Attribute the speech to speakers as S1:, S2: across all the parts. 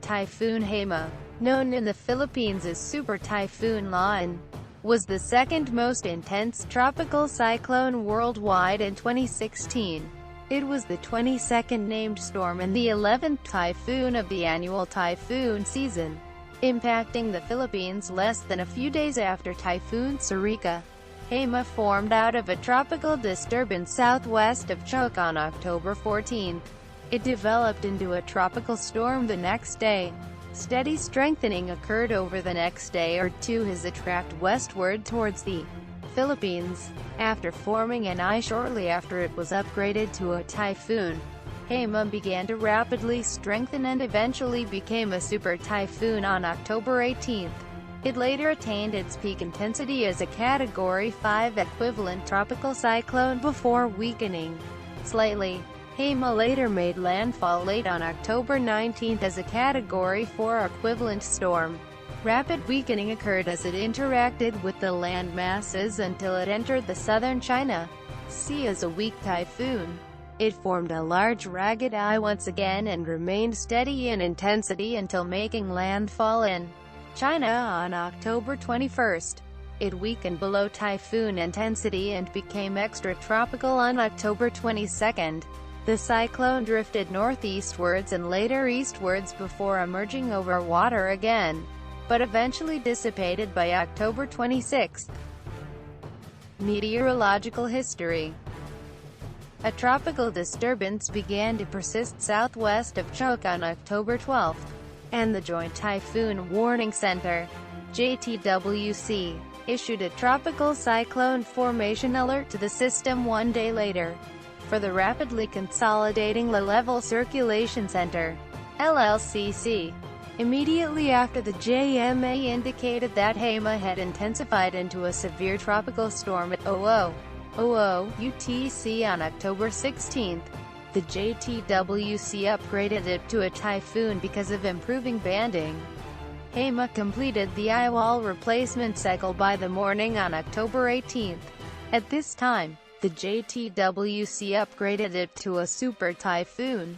S1: Typhoon Haima, known in the Philippines as Super Typhoon Lain, was the second most intense tropical cyclone worldwide in 2016. It was the 22nd named storm and the 11th typhoon of the annual typhoon season, impacting the Philippines less than a few days after Typhoon Sarika. Haima formed out of a tropical disturbance southwest of Chuuk on October 14. It developed into a tropical storm the next day. Steady strengthening occurred over the next day or two as it tracked westward towards the Philippines. After forming an eye shortly after it was upgraded to a typhoon, Haima began to rapidly strengthen and eventually became a super typhoon on October 18. It later attained its peak intensity as a Category 5 equivalent tropical cyclone before weakening slightly. Haima later made landfall late on October 19 as a Category 4 equivalent storm. Rapid weakening occurred as it interacted with the land masses until it entered the southern China Sea as a weak typhoon. It formed a large ragged eye once again and remained steady in intensity until making landfall in China on October 21. It weakened below typhoon intensity and became extratropical on October 22. The cyclone drifted northeastwards and later eastwards before emerging over water again, but eventually dissipated by October 26. Meteorological history. A tropical disturbance began to persist southwest of Chuuk on October 12, and the Joint Typhoon Warning Center, JTWC, issued a tropical cyclone formation alert to the system 1 day later. For the rapidly consolidating low-level circulation center, LLCC, immediately after the JMA indicated that Haima had intensified into a severe tropical storm at 00:00 UTC on October 16. The JTWC upgraded it to a typhoon because of improving banding. Haima completed the eye wall replacement cycle by the morning on October 18. At this time, the JTWC upgraded it to a super typhoon.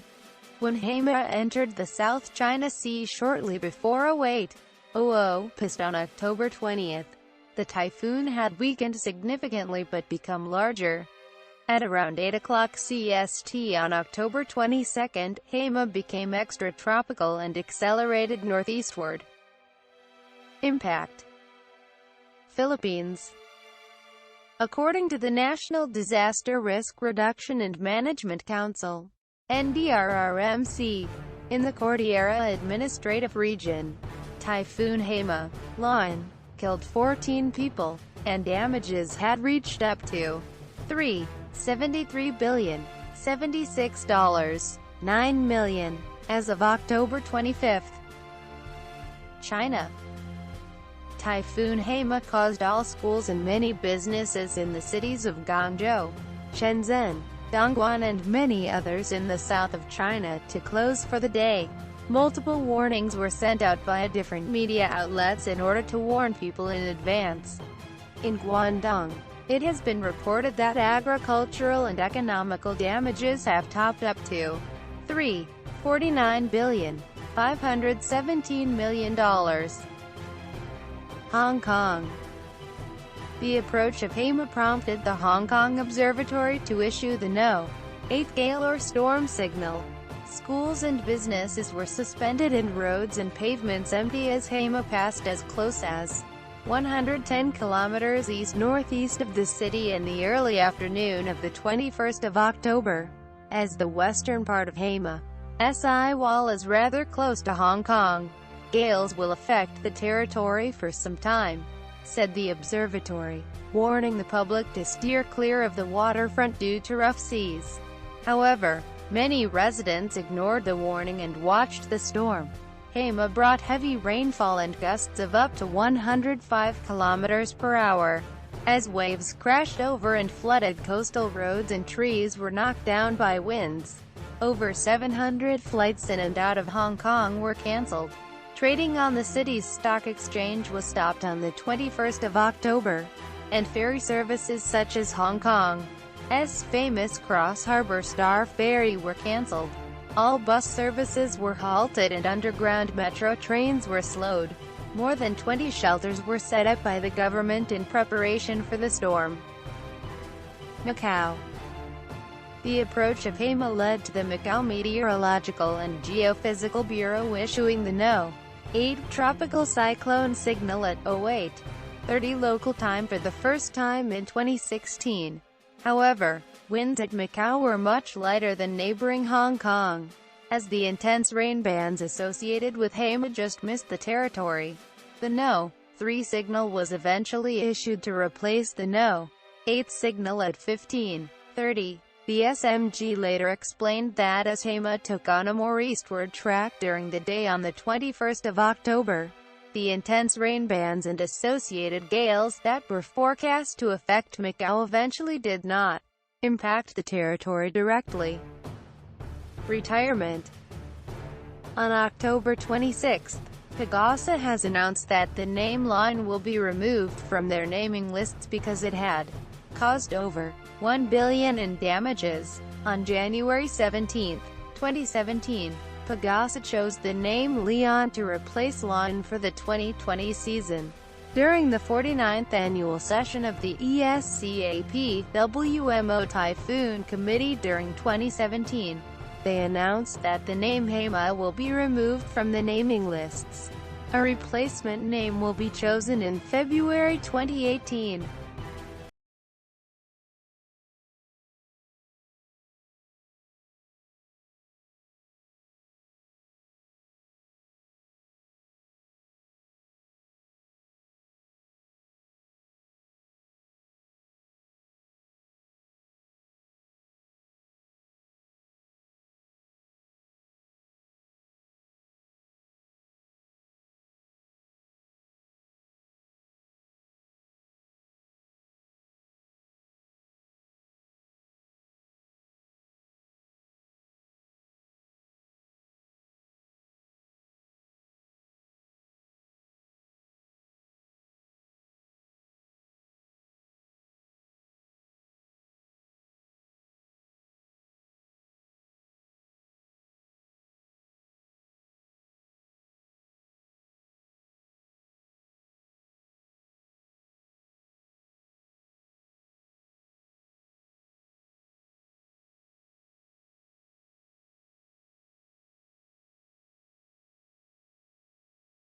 S1: When Haima entered the South China Sea shortly before 08:00 PST on October 20, the typhoon had weakened significantly but become larger. At around 8 o'clock CST on October 22, Haima became extratropical and accelerated northeastward. Impact. Philippines. According to the National Disaster Risk Reduction and Management Council, NDRRMC, in the Cordillera Administrative Region, Typhoon Haima, Lain, killed 14 people, and damages had reached up to $73,076.9 million, as of October 25. China. Typhoon Haima caused all schools and many businesses in the cities of Guangzhou, Shenzhen, Dongguan and many others in the south of China to close for the day. Multiple warnings were sent out via different media outlets in order to warn people in advance. In Guangdong, it has been reported that agricultural and economical damages have topped up to $49,517 million. Hong Kong. The approach of Haima prompted the Hong Kong Observatory to issue the No. 8 gale or storm signal. Schools and businesses were suspended and roads and pavements empty as Haima passed as close as 110 kilometers east-northeast of the city in the early afternoon of the 21st of October. As the western part of Haima's eye wall is rather close to Hong Kong, gales will affect the territory for some time, said the observatory, warning the public to steer clear of the waterfront due to rough seas. However, many residents ignored the warning and watched the storm. Haima brought heavy rainfall and gusts of up to 105 kilometers per hour. As waves crashed over and flooded coastal roads and trees were knocked down by winds. Over 700 flights in and out of Hong Kong were cancelled. Trading on the city's stock exchange was stopped on the 21st of October, and ferry services such as Hong Kong's famous Cross Harbor Star Ferry were cancelled. All bus services were halted and underground metro trains were slowed. More than 20 shelters were set up by the government in preparation for the storm. Macau. The approach of Haima led to the Macau Meteorological and Geophysical Bureau issuing the No. 8 tropical cyclone signal at 08:30 local time for the first time in 2016. However, winds at Macau were much lighter than neighboring Hong Kong, as the intense rain bands associated with Haima just missed the territory. The No. 3 signal was eventually issued to replace the No. 8 signal at 15:30. The SMG later explained that as Haima took on a more eastward track during the day on the 21st of October, the intense rain bands and associated gales that were forecast to affect Macau eventually did not impact the territory directly. Retirement. On October 26, Pagasa has announced that the name line will be removed from their naming lists because it had caused over $1 billion in damages. On January 17, 2017, Pagasa chose the name Leon to replace Line for the 2020 season. During the 49th annual session of the ESCAP WMO Typhoon Committee during 2017, they announced that the name Haima will be removed from the naming lists. A replacement name will be chosen in February 2018.